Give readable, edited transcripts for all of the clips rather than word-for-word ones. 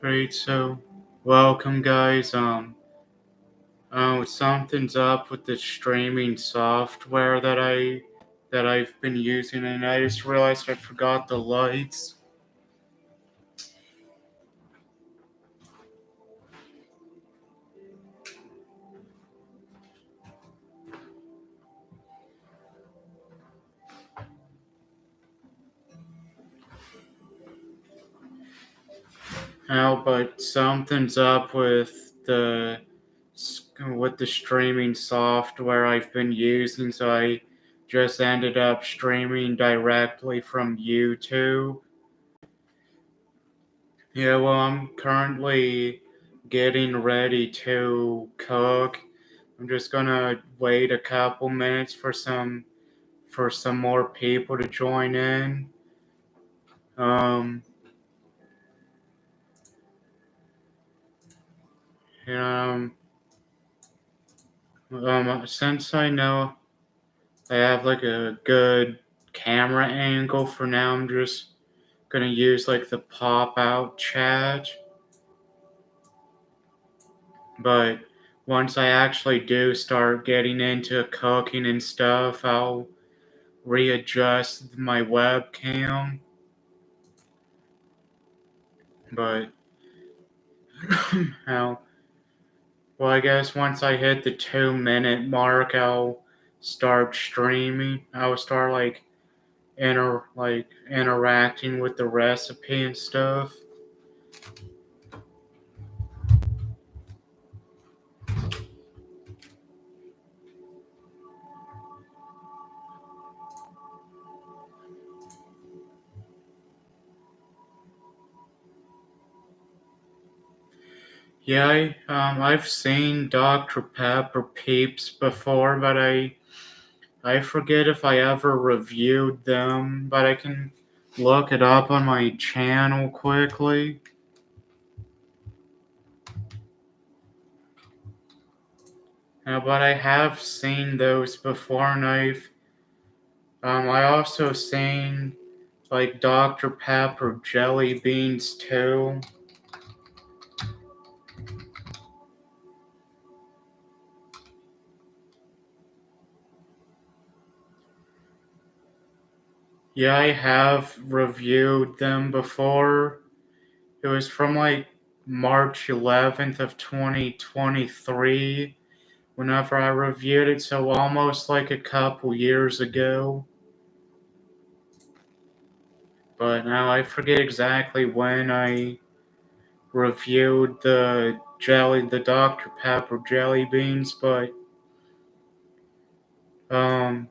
Great, so welcome guys. Something's up with the streaming software that I've been using, and I just realized I forgot the lights. But something's up with the streaming software I've been using, so I just ended up streaming directly from YouTube. Yeah, well, I'm currently getting ready to cook. I'm just gonna wait a couple minutes for some more people to join in. Um, and, since I know I have like a good camera angle for now, I'm just gonna use like the pop out chat. But once I actually do start getting into cooking and stuff, I'll readjust my webcam. But how? Well, I guess once I hit the 2 minute mark, I'll start streaming. I'll start interacting with the recipe and stuff. Yeah, I've seen Dr. Pepper Peeps before, but I forget if I ever reviewed them. But I can look it up on my channel quickly. But I have seen those before, and I also seen like Dr. Pepper jelly beans too. Yeah, I have reviewed them before. It was from like March 11th of 2023 whenever I reviewed it, so almost like a couple years ago. But now I forget exactly when I reviewed the Dr. Pepper jelly beans, but um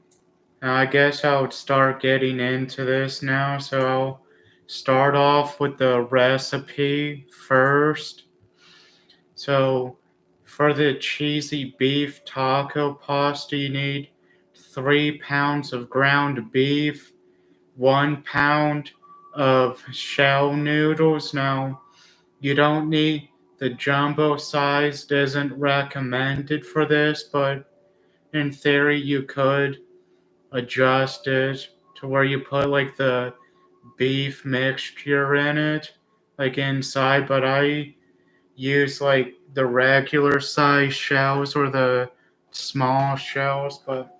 I guess I would start getting into this now. So I'll start off with the recipe first. So for the cheesy beef taco pasta, you need 3 pounds of ground beef, 1 pound of shell noodles. Now, you don't need the jumbo size, isn't recommended for this, but in theory, you could adjust it to where you put like the beef mixture in it, like inside, but I use like the regular size shells or the small shells, but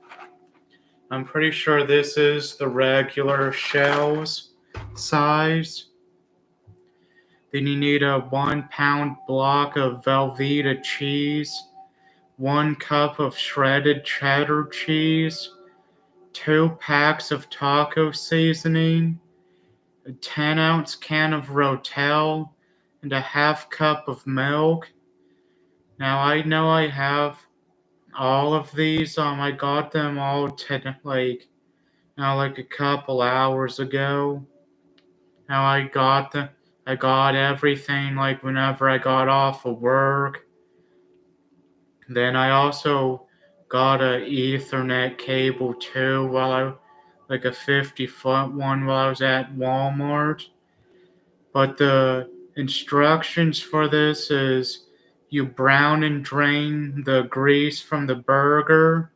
I'm pretty sure this is the regular shells size. Then you need a 1 pound block of Velveeta cheese, 1 cup of shredded cheddar cheese, 2 packs of taco seasoning, a 10-ounce can of Rotel, and a half cup of milk. Now I know I have all of these. I got them all like a couple hours ago. Now I got everything like whenever I got off of work. Then I also got a Ethernet cable too like a 50-foot one while I was at Walmart. But the instructions for this is you brown and drain the grease from the burger,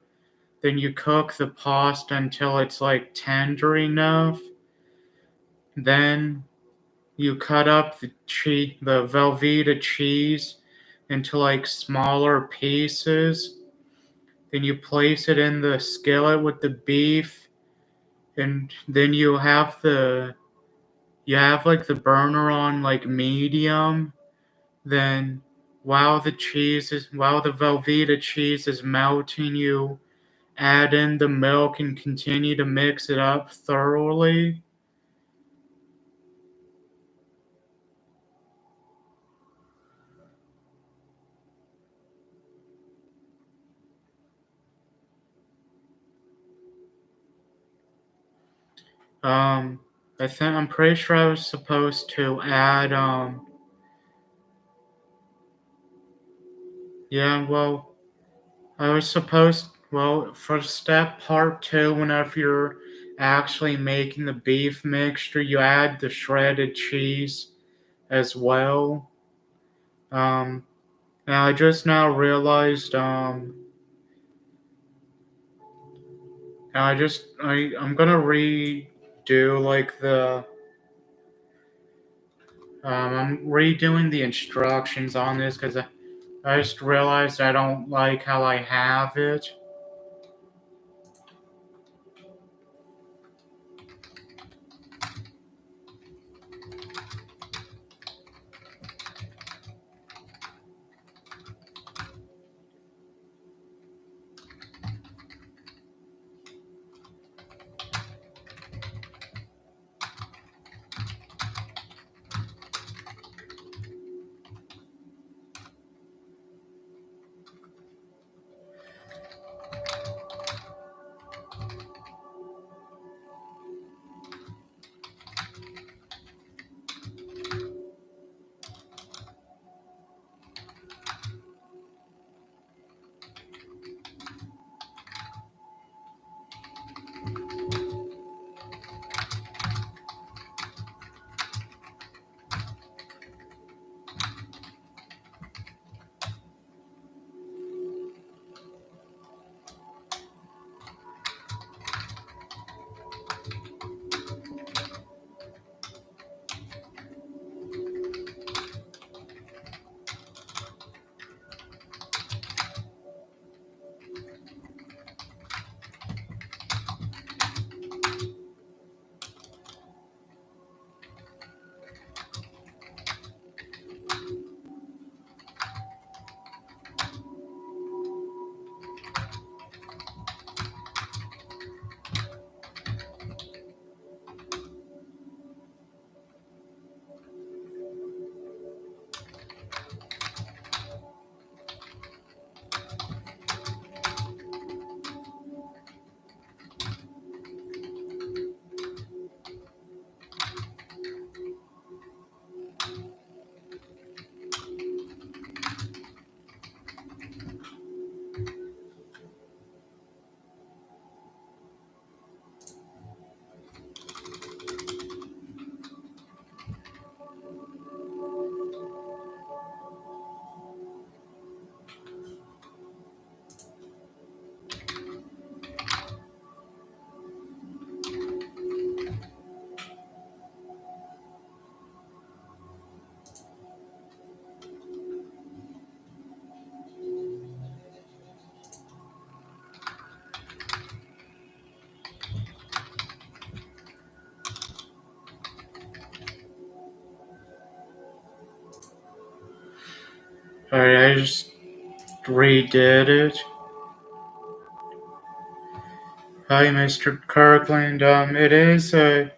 then you cook the pasta until it's like tender enough. Then you cut up the Velveeta cheese into like smaller pieces. Then you place it in the skillet with the beef, and then you have like the burner on like medium. Then while the Velveeta cheese is melting, you add in the milk and continue to mix it up thoroughly. Um, I'm pretty sure I was supposed to add yeah, well, for step part two, whenever you're actually making the beef mixture, you add the shredded cheese as well. Um, Now I just now realized, I'm gonna redo like I'm redoing the instructions on this because I just realized I don't like how I have it. Alright, I just redid it. Hi, Mr. Kirkland. It is a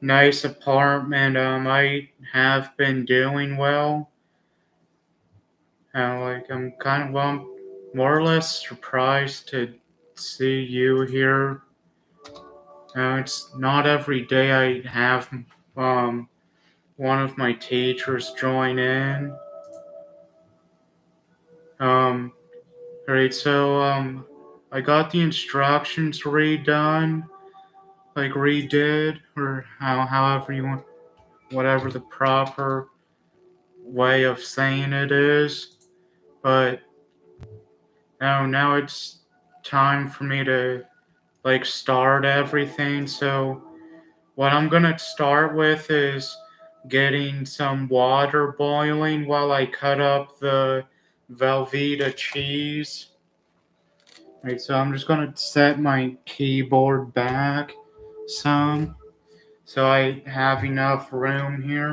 nice apartment. I have been doing well. I'm kind of more or less surprised to see you here. It's not every day I have um one of my teachers join in. Um, alright, so I got the instructions redone, like redid, or however you want, whatever the proper way of saying it is. But now it's time for me to like start everything. So what I'm gonna start with is getting some water boiling while I cut up the Velveeta cheese. Right, so I'm just gonna set my keyboard back some so I have enough room here.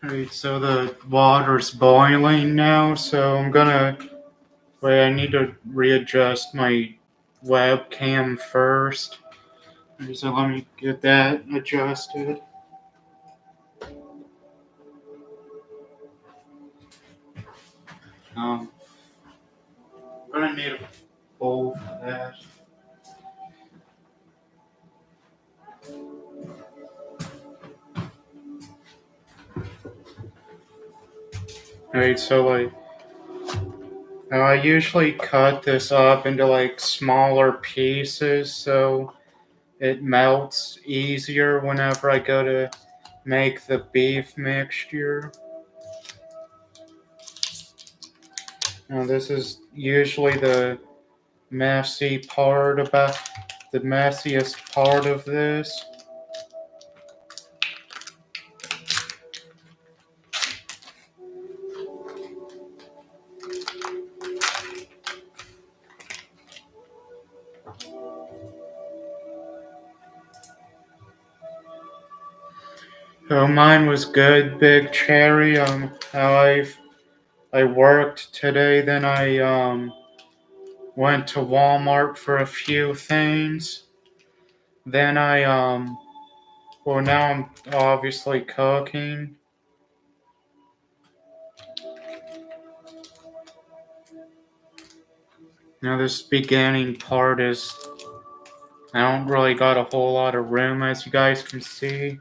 Alright, so the water's boiling now, so I'm gonna wait, I need to readjust my webcam first. So let me get that adjusted. Um, I'm gonna need a bowl for that. Alright, so like now I usually cut this up into like smaller pieces so it melts easier whenever I go to make the beef mixture. Now this is usually the messy part about the messiest part of this. So mine was good, big cherry. How I worked today. Then I went to Walmart for a few things. Then I well now I'm obviously cooking. Now this beginning part is I don't really got a whole lot of room as you guys can see.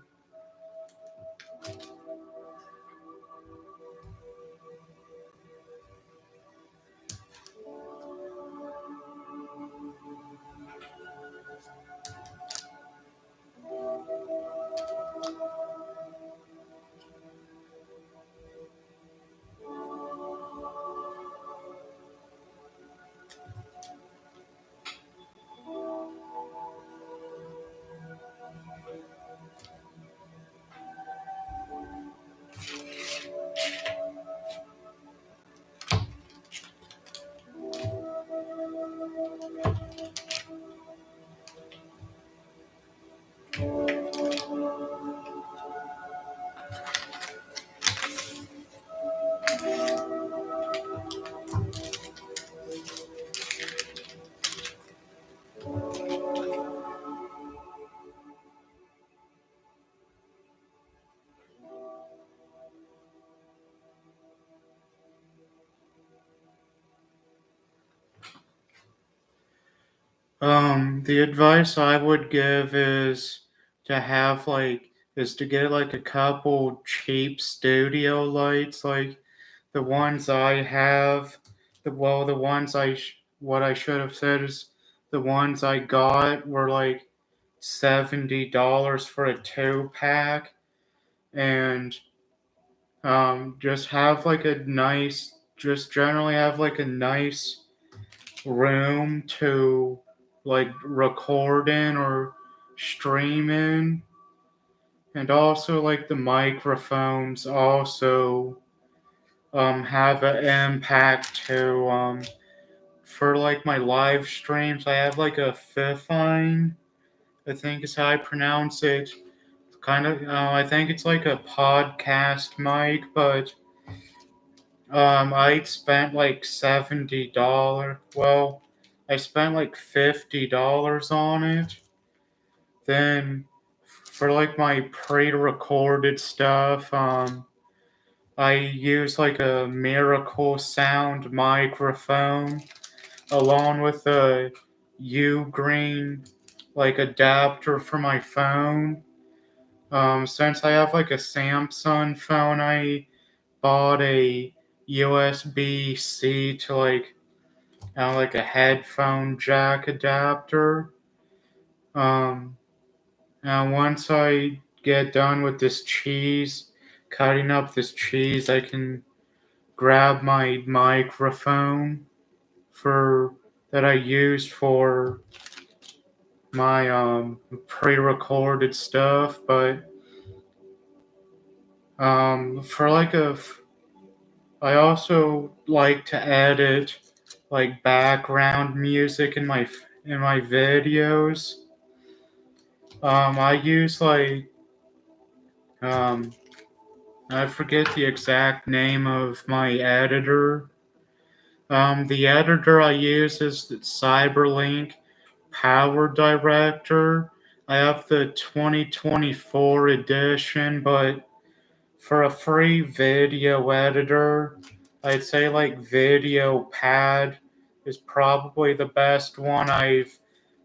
The advice I would give to have like is to get like a couple cheap studio lights, like the ones I have. The ones what I should have said is the ones I got were like $70 for a 2 pack, and just have like a nice, just generally have like a nice room to like record in or stream in, and also like the microphones also have an impact too. For like my live streams I have like a Fifine, I think is how I pronounce it. Kind of I think it's like a podcast mic, but I spent like $70. Well, I spent like $50 on it. Then for like my pre-recorded stuff, I use like a Miracle Sound microphone along with a U green like adapter for my phone. Since I have like a Samsung phone, I bought a USB-C to like a headphone jack adapter. Um, Now once I get done with this cheese, cutting up this cheese, I can grab my microphone for that I used for my pre-recorded stuff, but for I also like to edit like background music in my videos. I use um I forget the exact name of my editor. The editor I use is the Cyberlink Power Director. I have the 2024 edition, but for a free video editor, I'd say like Video Pad is probably the best one I've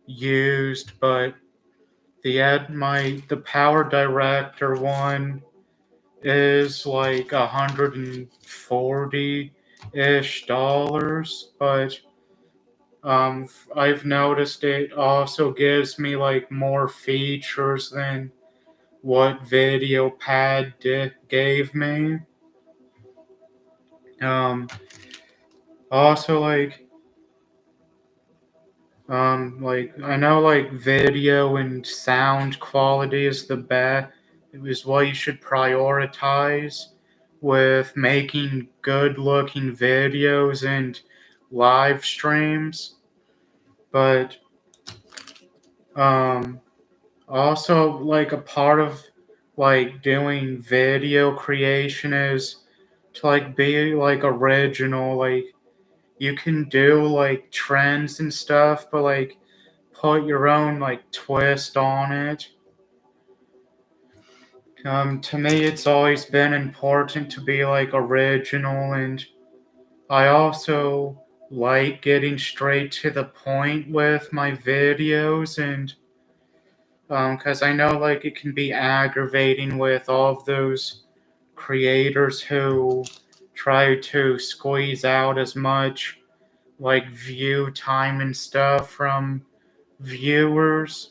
used, but the Power Director one is like 140 ish dollars, but I've noticed it also gives me like more features than what gave me. Um, also like I know like video and sound quality is the best. It was what you should prioritize with making good looking videos and live streams. But um, also like a part of like doing video creation is to like be like original. Like you can do like trends and stuff, but like put your own like twist on it. To me, it's always been important to be like original, and I also like getting straight to the point with my videos, and because I know like it can be aggravating with all of those creators who try to squeeze out as much like view time and stuff from viewers,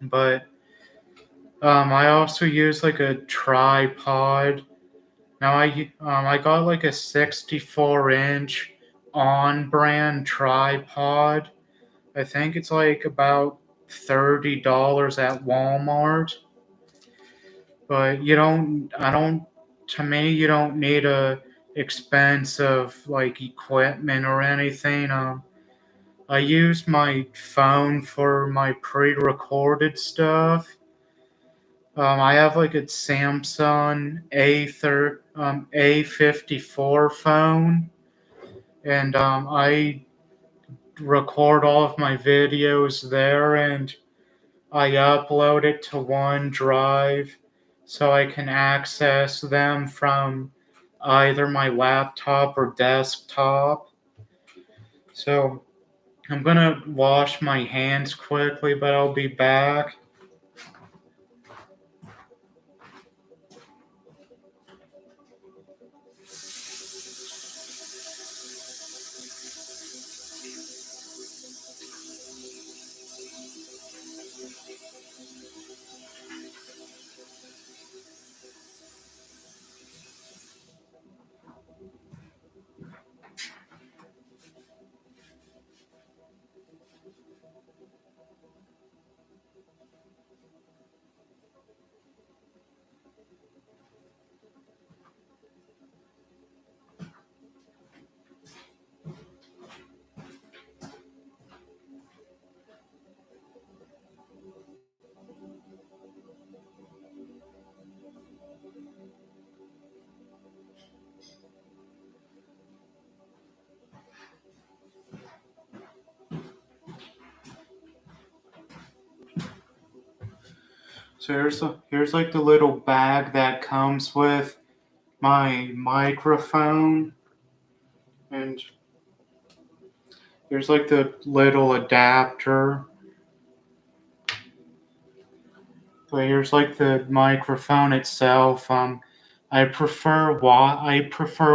but I also use like a tripod. Now I got like a 64-inch on brand tripod. I think it's like about $30 at Walmart. But I don't, to me, you don't need a expensive like equipment or anything. I use my phone for my pre-recorded stuff. I have like a Samsung A54 phone, and I record all of my videos there, and I upload it to OneDrive so I can access them from either my laptop or desktop. So I'm gonna wash my hands quickly, but I'll be back. So here's like the little bag that comes with my microphone, and there's like the little adapter. But here's like the microphone itself. I prefer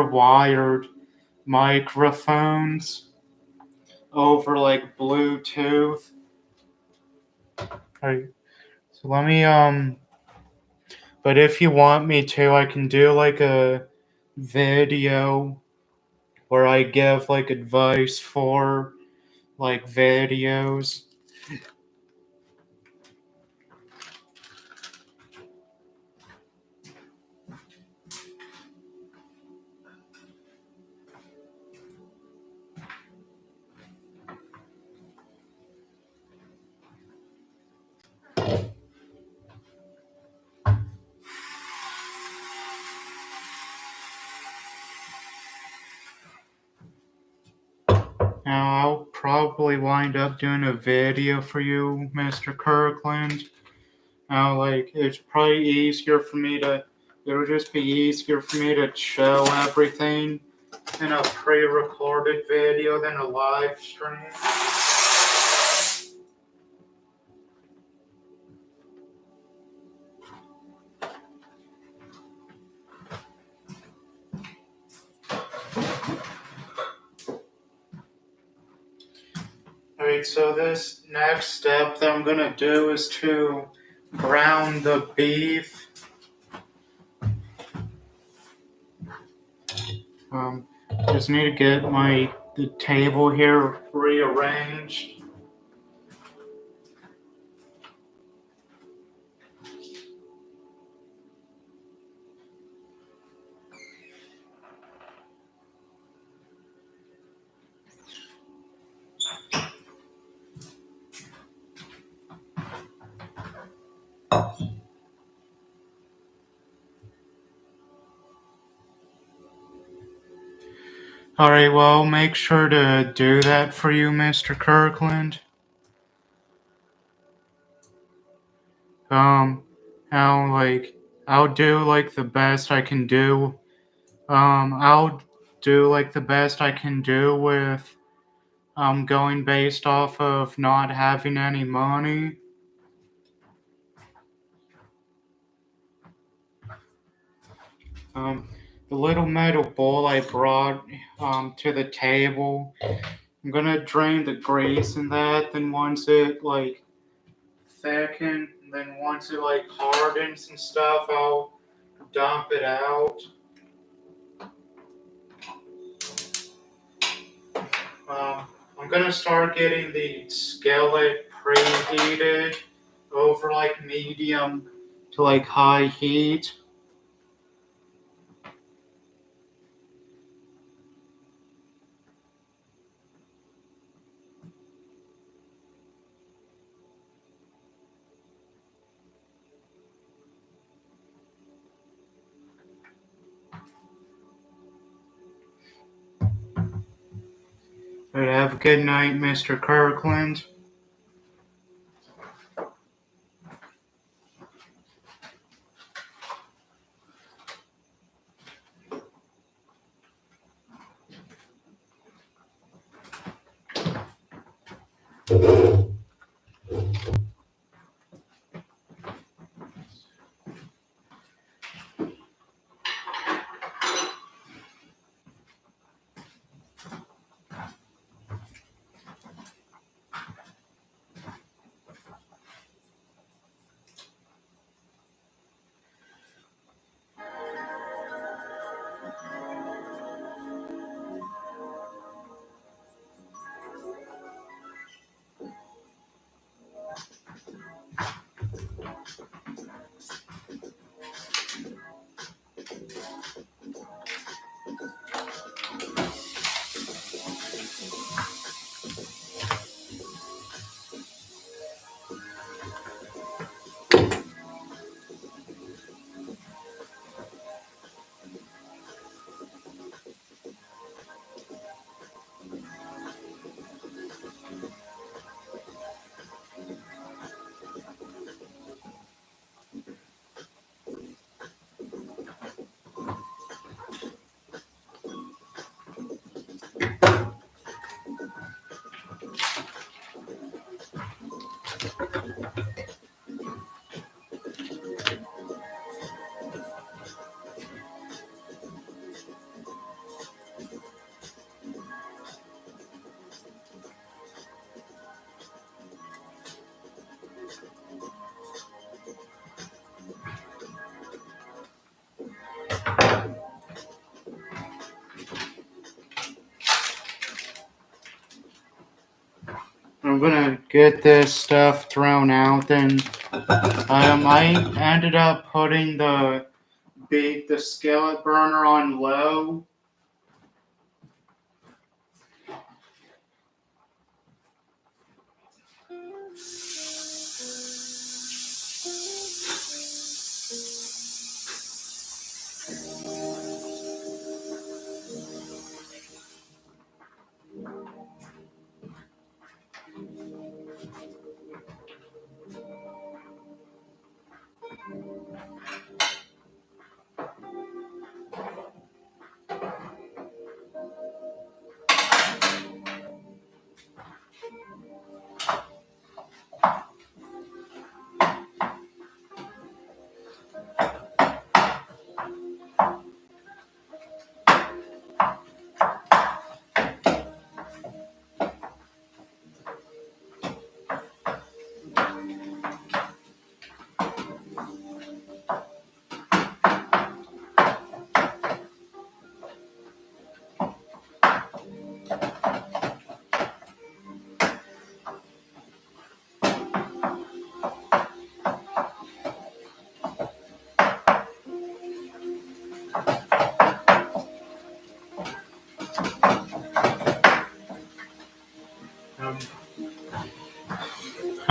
wired microphones over like Bluetooth. Alright, so let me but if you want me to, I can do like a video where I give like advice for like videos. Now I'll probably wind up doing a video for you, Mr. Kirkland. Now, like, it's probably easier for me to, it'll just be easier for me to show everything in a pre-recorded video than a live stream. Alright, so this next step that I'm gonna do is to brown the beef. Um, just need to get the table here rearranged. Alright, well, make sure to do that for you, Mr. Kirkland. Um, I'll like, I'll do like the best I can do. I'll do like the best I can do with going based off of not having any money. Um, the little metal bowl I brought to the table, I'm gonna drain the grease in that. Then once it like thickens, then once it like hardens and stuff, I'll dump it out. Um, I'm gonna start getting the skillet preheated over like medium to like high heat. But have a good night, Mr. Kirkland. get this stuff thrown out. Then I ended up putting the skillet burner on low.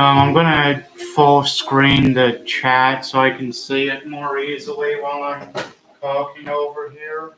Um, I'm gonna full screen the chat so I can see it more easily while I'm talking over here.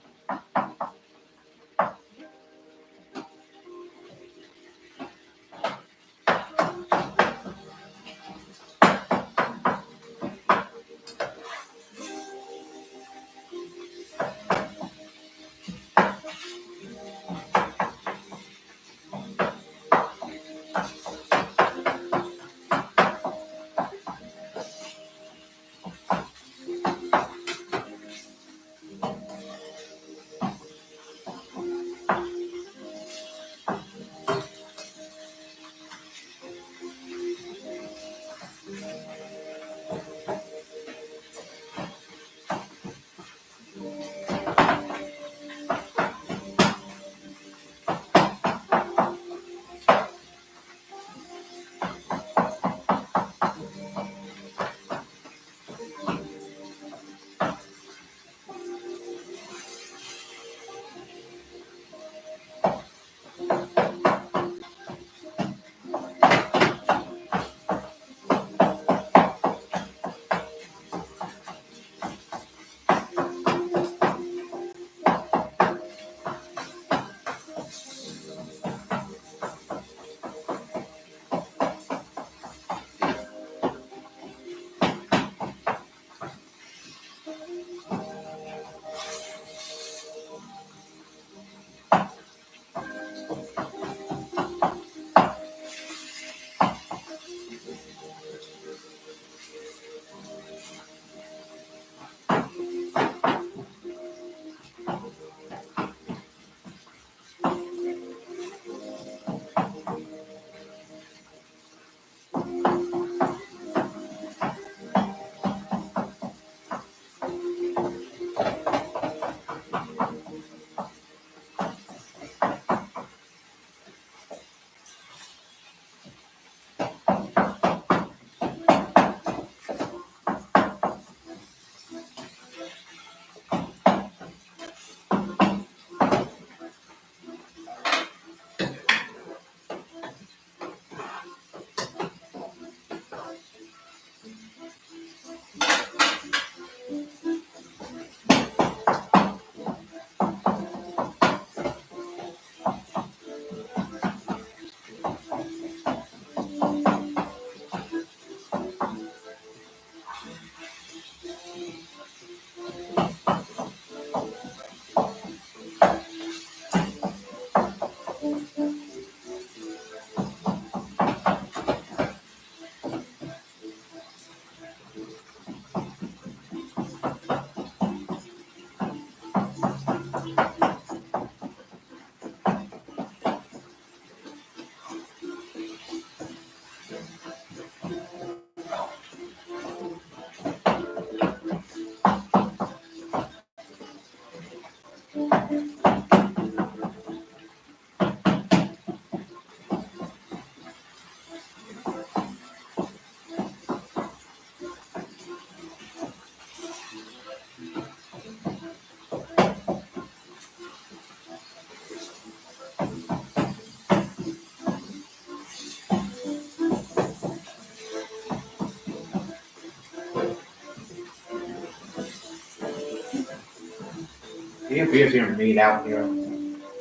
You abuse your meat out here.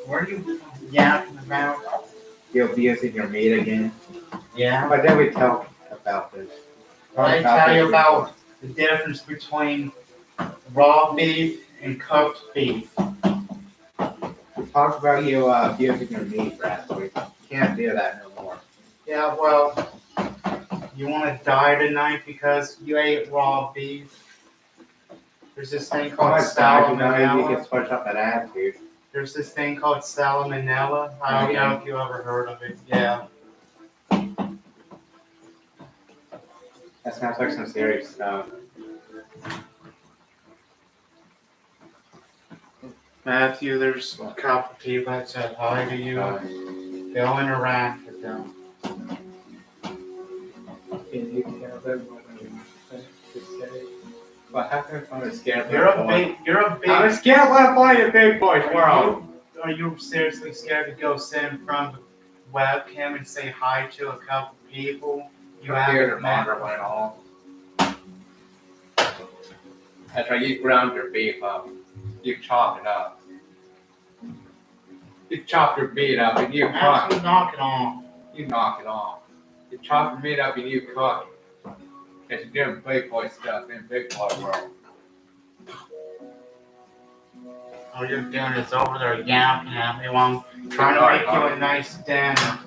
What are you yapping about? You abusing your meat again. Yeah. But then we talk about this. Well, I tell you about the difference between raw beef and cooked beef. We talked about you abusing your meat last week. You can't do that no more. Yeah, well, you want to die tonight because you ate raw beef? There's this thing called You salmonella. can switch up that attitude. There's this thing called salmonella. I don't know if you ever heard of it. Yeah. That sounds like some serious stuff. Matthew, there's a couple people that said hi to you. Go interact with them. Can you tell them what I'm to say? What happened if I'm a scared You're a big. I'm scared when I play a big boys world. Are you seriously scared to go sit in front of the webcam and say hi to a couple people you haven't met? Went all. That's right, you ground your beef up. You chop it up. You chop your meat up and you cook. You knock it off. You knock it off. You chop your meat up and you cook. Because you're doing big boy stuff in big boy world. All you're doing is over there yapping at me while I'm trying to make you a nice dinner.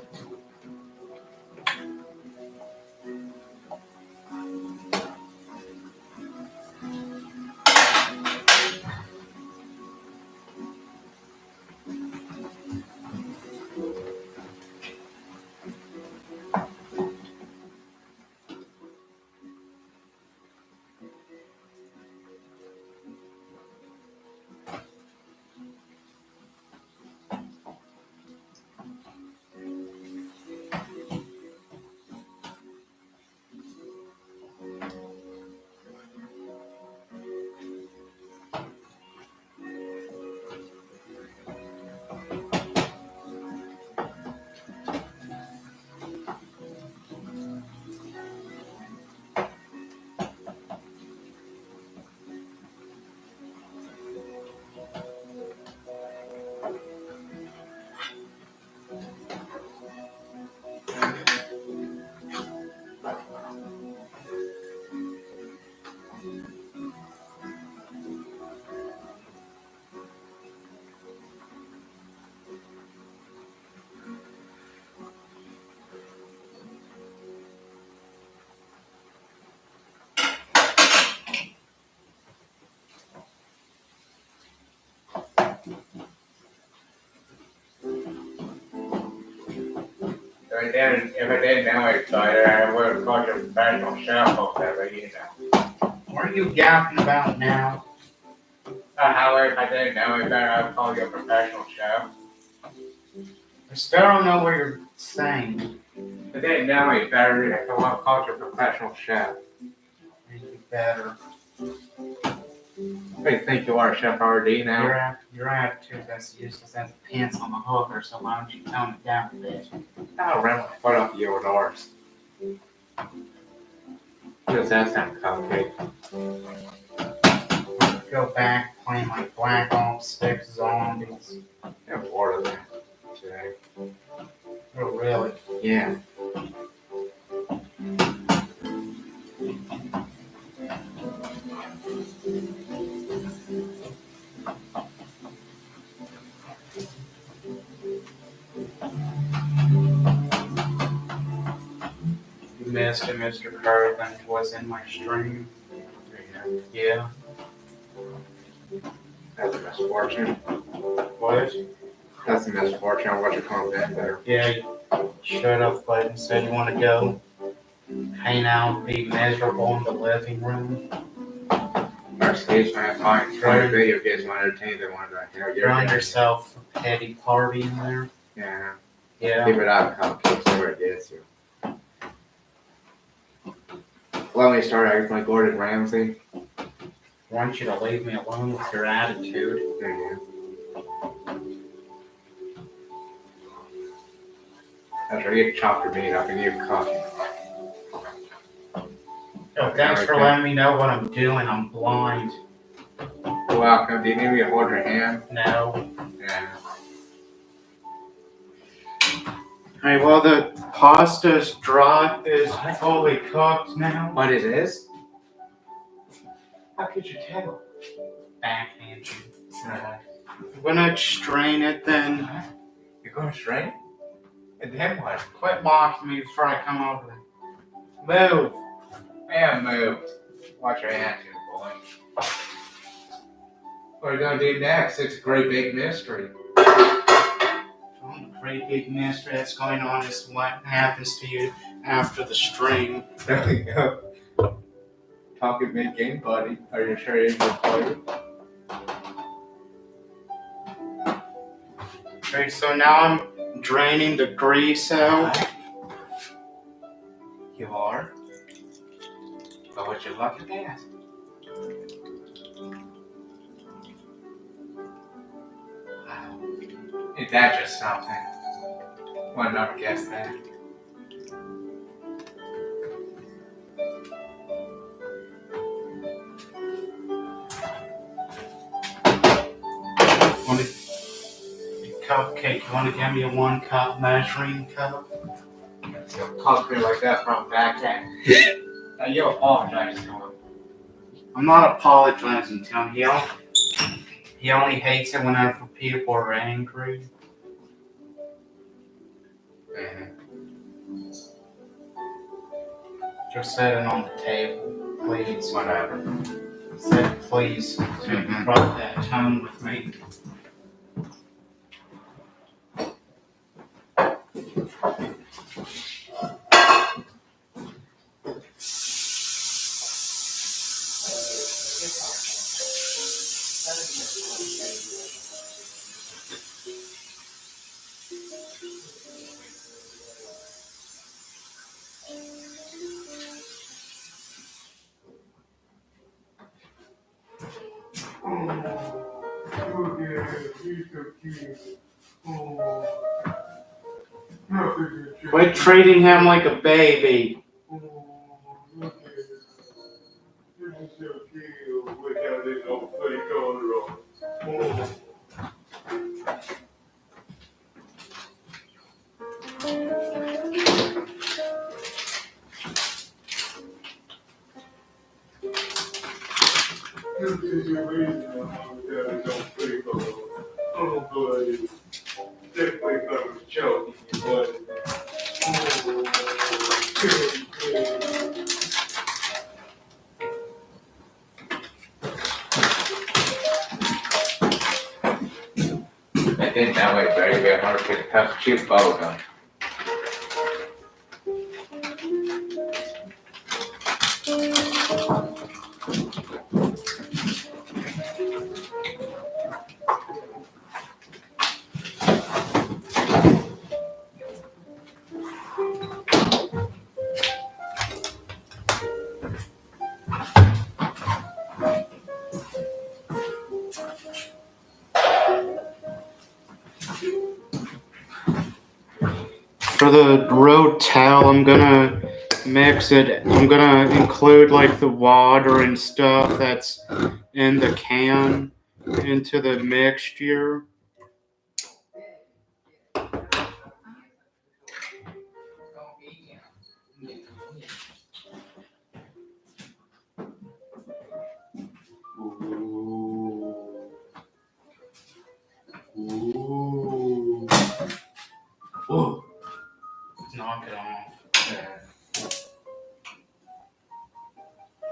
If I didn't know it, I would have called you a professional chef up there, but you know. What are you yapping about now? However, if I didn't know it better, I would call you a professional chef. I still don't know what you're saying. If I didn't know it better, I would have called you a professional chef. Maybe better. What do you think you are, Chef RD now? Your attitude that's useless as pants on the hooker, so why don't you tone it down a bit? I'll run my foot up your doors. Does that sound cupcake? Go back playing like Black Ops 6 Zombies. I'm bored of that today. Oh, really? Yeah. You missed it, Mr. Kirkland was in my stream. Yeah. That's a misfortune. What? That's a misfortune. I watch it calm down better. Yeah, you should have, but instead you want to go hang out, be miserable in the living room. Our stage man fine. Trying video games on entertainment they wanted to hear. Find yourself a petty party in there. Yeah. Yeah. Keep it out cupcakes where it gets you. Let me start acting like Gordon Ramsay. I want you to leave me alone with your attitude. There you go. That's right, you chop your meat up and you cook it. Oh, thanks for letting me know what I'm doing. I'm blind. Well, welcome. Do you need me to hold your hand? No. Yeah. Alright, well, the pasta's dry, is fully cooked now. What it is? How could you tell? Backhand you. Uh, I'm gonna strain it then. You're going to strain? And then what? Quit mocking me before I come over there. Move! Man, moved. Watch your attitude, boy. What are you going to do next? It's a great big mystery. The great big mystery that's going on is what happens to you after the string. There we go. Talking mid-game, buddy. Are you sure you're going to play? Okay, so now I'm draining the grease out. You are? But would you look at that? Wow. Ain't that just something? Would never guess that. Want a cupcake? You want to give me a 1 cup measuring cup? You'll talk to me like that from back end. Now you apologize to him. I'm not apologizing to him. He only hates it whenever people are angry. Just set it on the table, please. Whatever. Said please, so you can drop that tone with me. Quit treating him like a baby. I think that way, Barry. We have to pick a cup of cheap bubble gum. For the rotel, I'm gonna mix it. I'm gonna include like the water and stuff that's in the can into the mixture. Ooh. Ooh. Knock it off.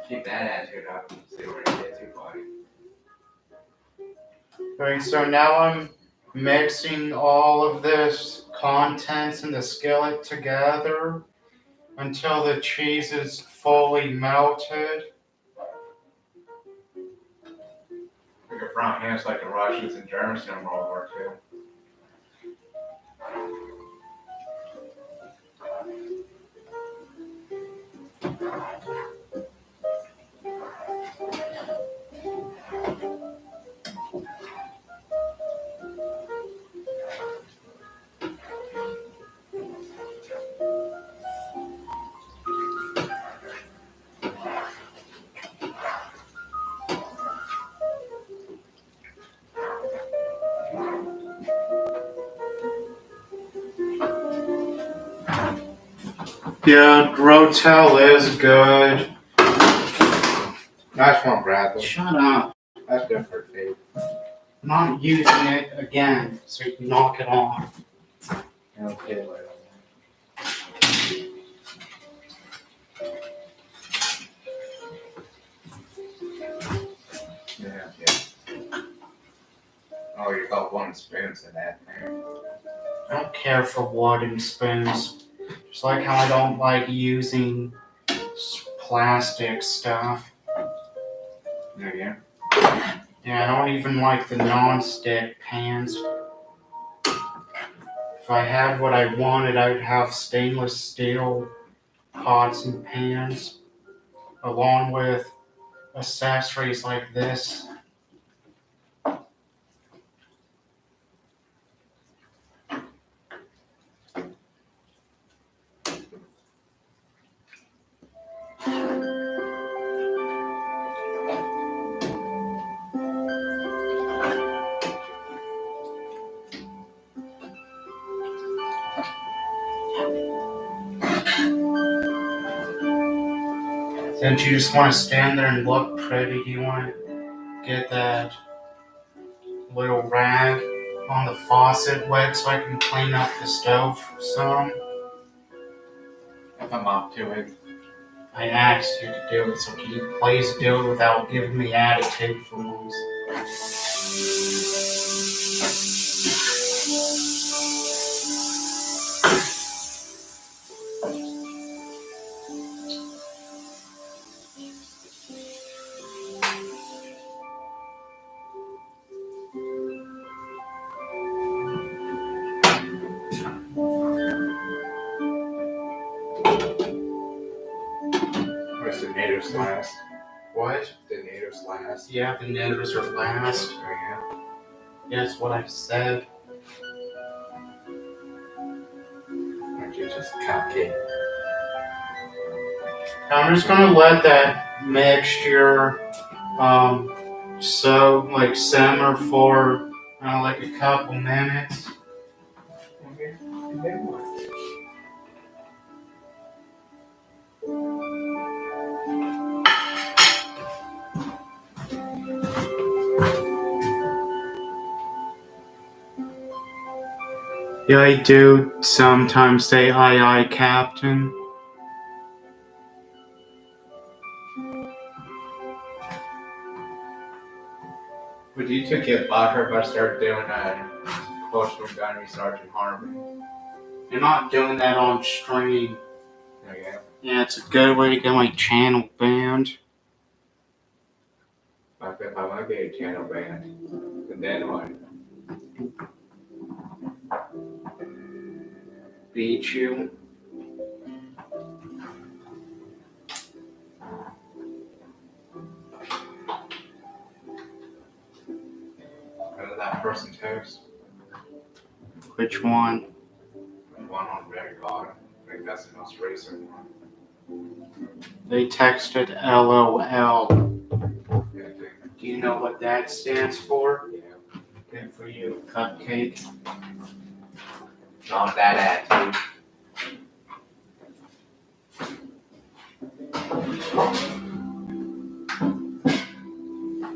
Keep that attitude up. See where it gets you, buddy. Okay, so now I'm mixing all of this contents in the skillet together until the cheese is fully melted. With your front hands like the Russians and Germans in World War II. Yeah, Rotel is good. Nice one, Bradley. Shut up. That's good for food. I'm not using it again, so you can knock it off. Okay, later. Yeah. Oh, you got one spoons in that thing. I don't care for wooden spoons. Just like how I don't like using plastic stuff. Yeah. Yeah, I don't even like the non-stick pans. If I had what I wanted, I'd have stainless steel pots and pans, along with accessories like this. Since you just want to stand there and look pretty, do you want to get that little rag on the faucet wet so I can clean up the stove some? If I'm up to it. I asked you to do it, so can you please do it without giving me attitude for once? Where's the natives last? What? The natives last. Yeah, the natives are last. Oh, yeah. That's what I said. Aren't you just cupcake? I'm just gonna let that mixture simmer for like a couple minutes. Okay. And then what? Yeah, I do sometimes say aye aye, Captain. Would you two get butter if I started doing Close Montgomery Sergeant Harmony? You're not doing that on stream. Oh, yeah. Yeah, it's a good way to get my channel banned. If I might get a channel banned, and then what? Beat you. How did that person text? Which one? The one on the very bottom. I think that's the most recent one. They texted LOL. Yeah, I think. Do you know what that stands for? Yeah. Good for you, cupcake. Not that attitude.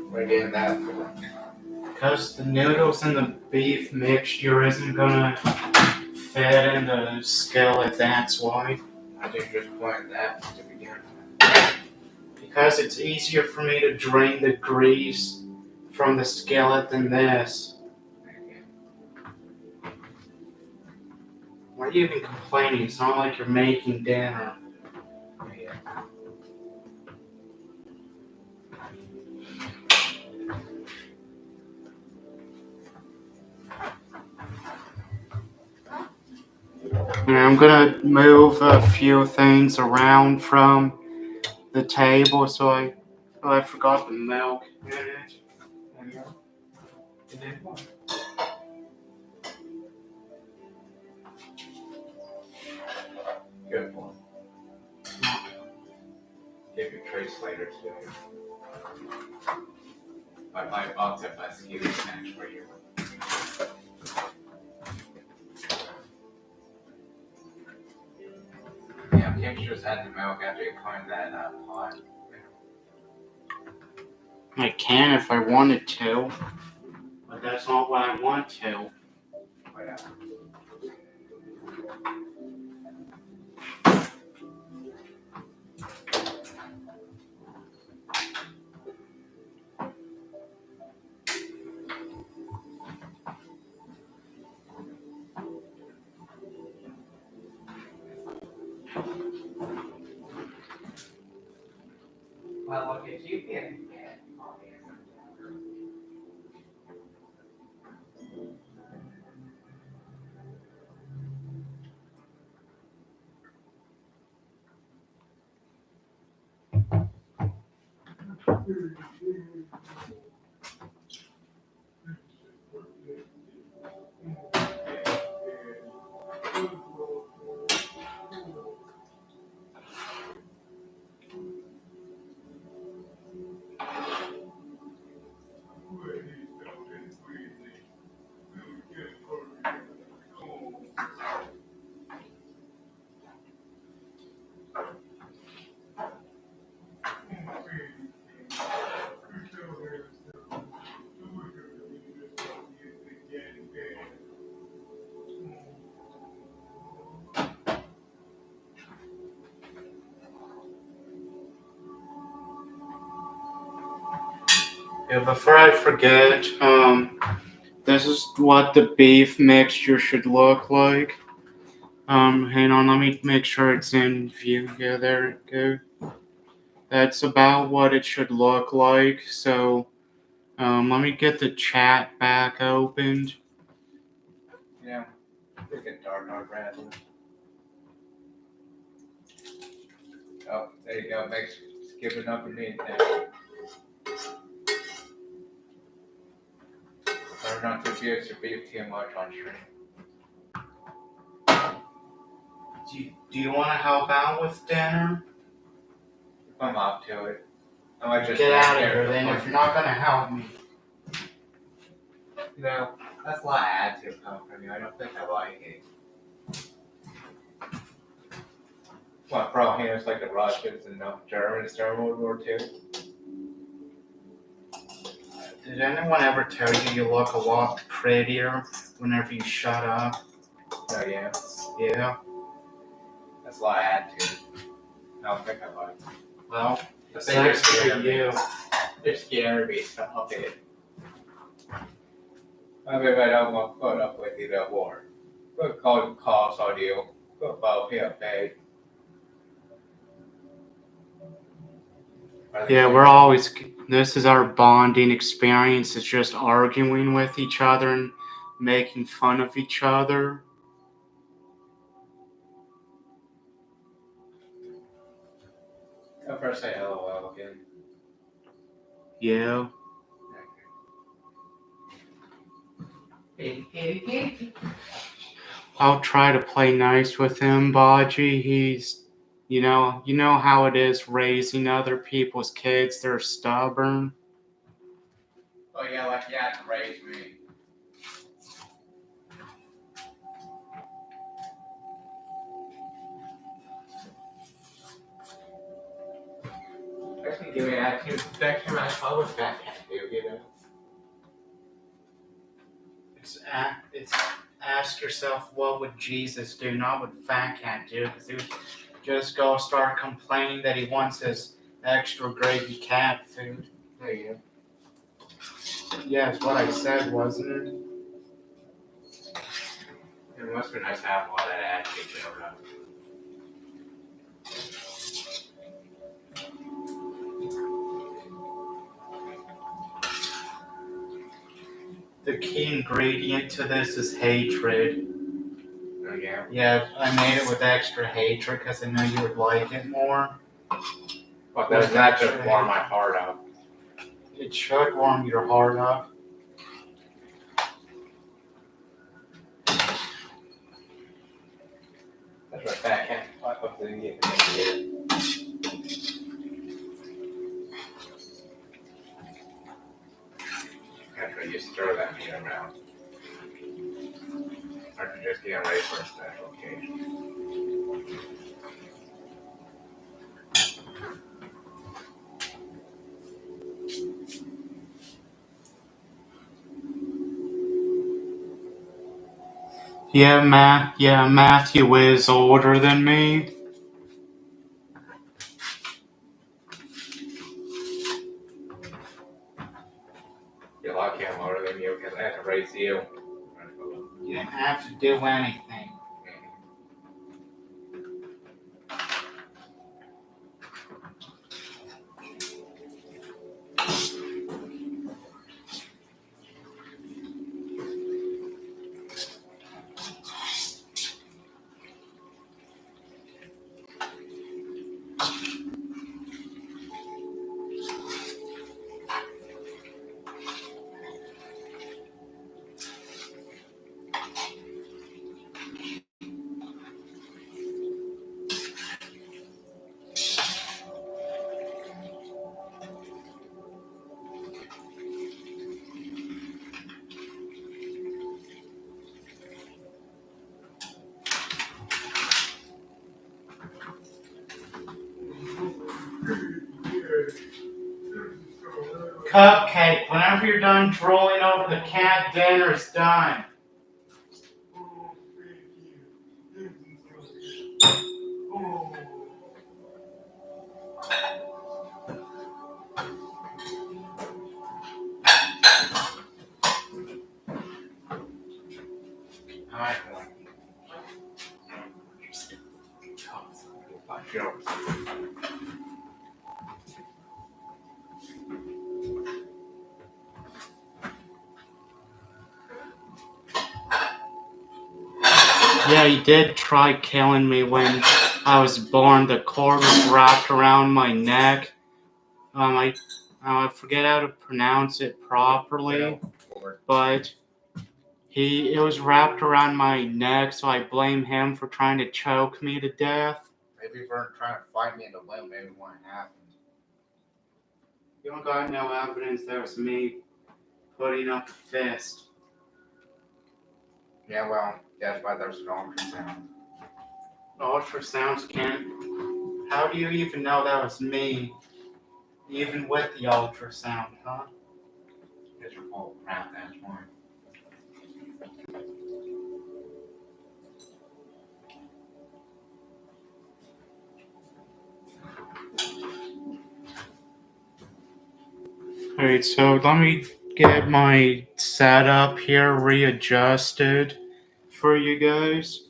What are you getting that for? Because the noodles and the beef mixture isn't gonna fit in the skillet, that's why. I think just playing that to begin with. Because it's easier for me to drain the grease from the skillet than this. Why are you even complaining? It's not like you're making dinner. Yeah. And I'm gonna move a few things around from the table, so I forgot the milk in it. And then what? Good one. Give your trace later today. I'll tip my skew snacks for you. Yeah, you just add the milk after you clean that pot. I can if I wanted to, but that's not what I want to. Oh, yeah. Well, look at you getting it. Yeah, before I forget, this is what the beef mixture should look like. Hang on, let me make sure it's in view. Yeah, there it go. That's about what it should look like. So, let me get the chat back opened. Yeah. Look at dark red. Oh, there you go. Makes skipping up and being there. Try not to abuse your beef too much on stream. Do you want to help out with dinner? If I'm up to it. I might just Get out of there here then if you're not going to help me. You know, that's a lot of attitude coming from you. I don't think I like it. What, throwing hands like the Russians and the Germans during World War II? Did anyone ever tell you look a lot prettier whenever you shut up? Oh, yeah. Yeah. That's a lot of attitude. I don't think I like it. Well, I think they're sucks for scaring me. you. They're scaring me. Stop it. I mean, I don't want to put up with you no more. Go call the cops on you. Go file PFA. Yeah, we're always. This is our bonding experience. It's just arguing with each other and making fun of each other. Go first say LOL again. Yeah. I'll try to play nice with him, Baji. He's, you know how it is raising other people's kids. They're stubborn. Oh, yeah, like you had to raise me. Actually, give me an attitude protection. I was that cat do, you know? It's ask yourself, what would Jesus do, not what Fat Cat do, because he would just go start complaining that he wants his extra gravy cat food. There you go. Yeah, it's what I said, wasn't it? It must be nice to have all that attitude going on. The key ingredient to this is hatred. Oh, yeah. Yeah, I made it with extra hatred because I know you would like it more. But does that just warm my heart up? It should warm your heart up. That's right, fat cat. Fuck up to the After you stir that meat around. Or you just get ready for a special occasion. Yeah, Matthew is older than me. You're lucky I'm older than you because I had to raise you. You didn't have to do anything. Cupcake, whenever you're done drooling over the cat, dinner's done. Yeah, he did try killing me when I was born. The cord was wrapped around my neck. I forget how to pronounce it properly, but it was wrapped around my neck, so I blame him for trying to choke me to death. Maybe you weren't trying to fight me in the womb, maybe it wouldn't happen. You don't got no evidence that was me putting up a fist. Yeah, well, that's why there's an ultrasound. Ultrasounds can't. How do you even know that was me? Even with the ultrasound, huh? It's your fault, crap, that's why. Alright, so let me get my setup here readjusted for you guys.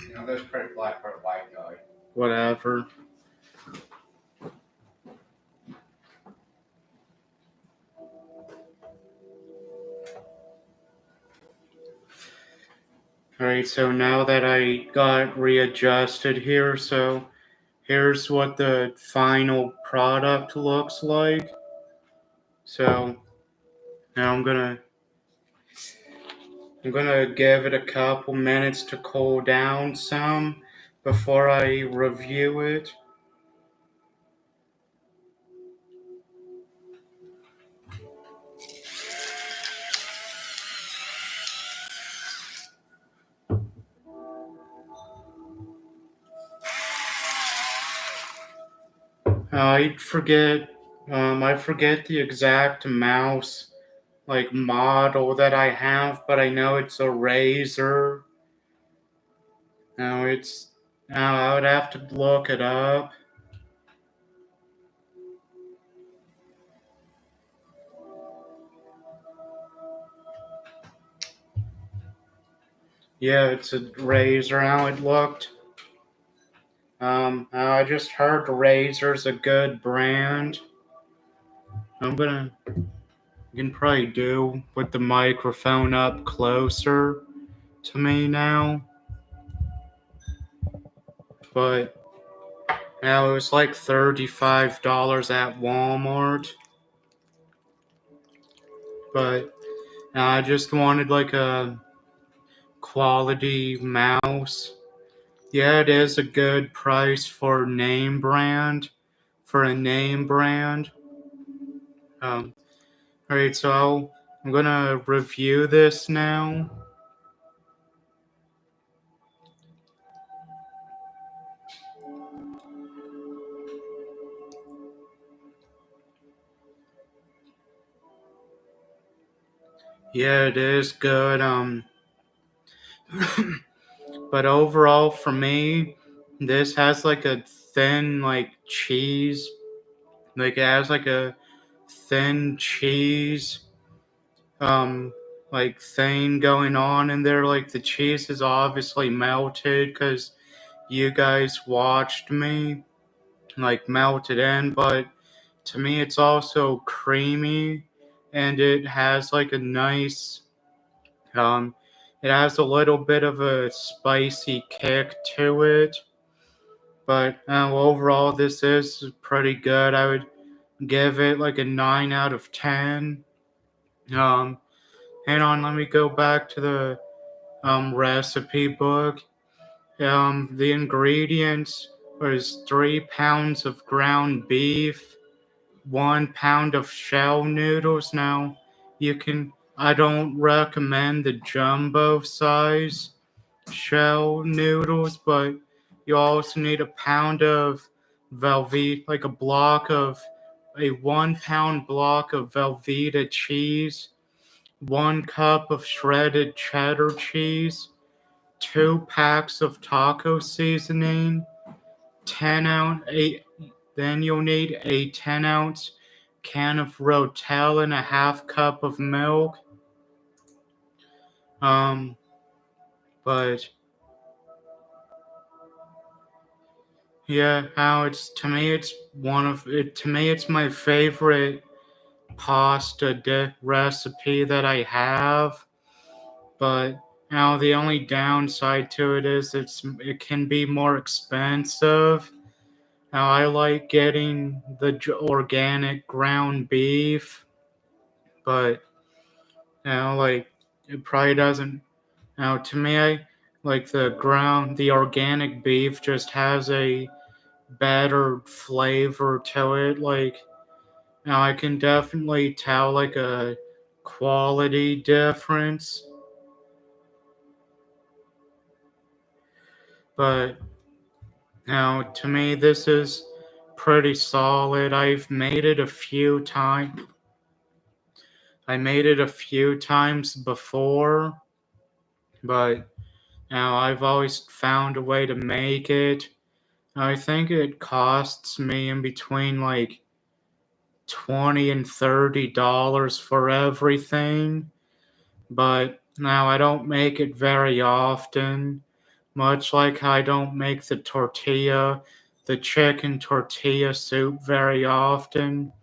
You know, there's pretty black for a white guy. Whatever. Alright, so now that I got readjusted here, so here's what the final product looks like. So now I'm gonna give it a couple minutes to cool down some before I review it. I forget the exact mouse model that I have, but I know it's a Razer. I would have to look it up. Yeah, it's a Razer. How it looked. I just heard Razor's a good brand. You can probably do with the microphone up closer to me now. But now it was like $35 at Walmart. But I just wanted like a quality mouse. Yeah, it is a good price for name brand. For a name brand. Um, alright, so I'm gonna review this now. Yeah, it is good. But overall for me, this has like a thin like cheese. Like it has like a thin cheese um like thing going on in there. Like the cheese is obviously melted because you guys watched me like melt it in, but to me it's also creamy and it has like a nice um it has a little bit of a spicy kick to it. But overall this is pretty good. I would give it like a 9 out of 10. um Hang on, let me go back to the recipe book. The ingredients was 3 pounds of ground beef, 1 pound of shell noodles. Now, I don't recommend the jumbo size shell noodles, but you also need a pound of like a 1 pound block of Velveeta cheese, 1 cup of shredded cheddar cheese, 2 packs of taco seasoning, 8, then you'll need a 10-ounce can of Rotel and a half cup of milk. Um, but yeah, how it's to me it's one of it to me it's my favorite recipe that I have. But now the only downside to it is it can be more expensive. Now I like getting the organic ground beef, but now like it probably doesn't. Now to me, I like the organic beef just has a better flavor to it. Like now I can definitely tell like a quality difference, but now to me this is pretty solid. I made it a few times before, but now I've always found a way to make it. I think it costs me in between like $20 and $30 for everything, but now I don't make it very often. Much like I don't make the chicken tortilla soup very often,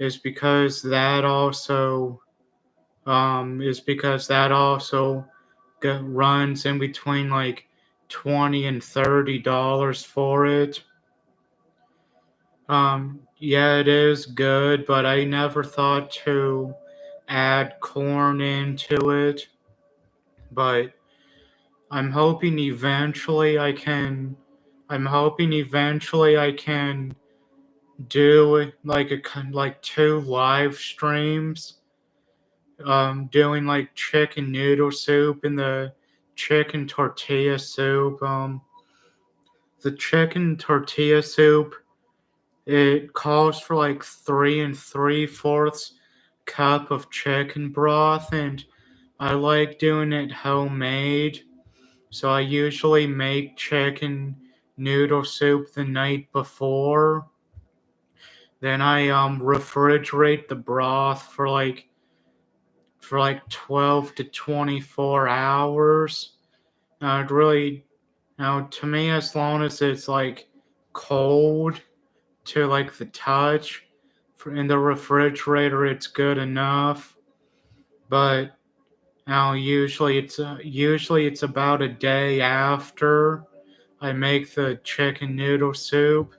is because that also runs in between like $20 and $30 for it. Yeah, it is good, but I never thought to add corn into it. But I'm hoping eventually I can. I'm hoping eventually I can do like 2 live streams, doing like chicken noodle soup and the chicken tortilla soup. The chicken tortilla soup, it calls for like 3 3/4 cup of chicken broth, and I like doing it homemade. So I usually make chicken noodle soup the night before. Then I refrigerate the broth for like 12 to 24 hours. It really Now, to me, as long as it's like cold to like the touch in the refrigerator, it's good enough. But now, usually it's about a day after I make the chicken noodle soup.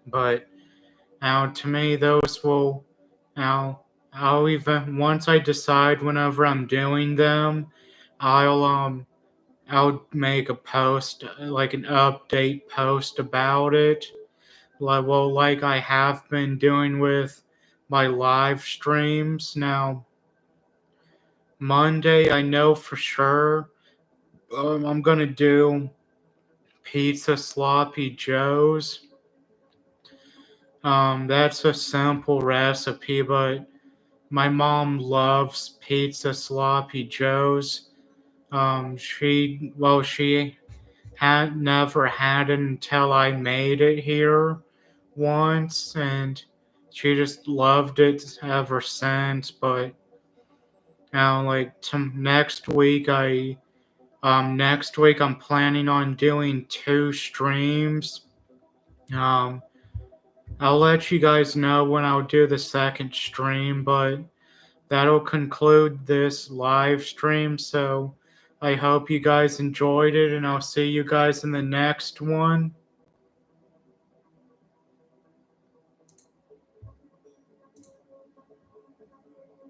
But now, to me, those will now I'll even once I decide whenever I'm doing them, I'll I'll make a post like an update post about it. Like I have been doing with my live streams. Now Monday, I know for sure I'm gonna do pizza sloppy joes. That's a simple recipe, but my mom loves pizza sloppy joes. She had never had it until I made it here once, and she just loved it ever since. But now, like next week I'm planning on doing 2 streams. Um, I'll let you guys know when I'll do the second stream, but that'll conclude this live stream. So I hope you guys enjoyed it, and I'll see you guys in the next one.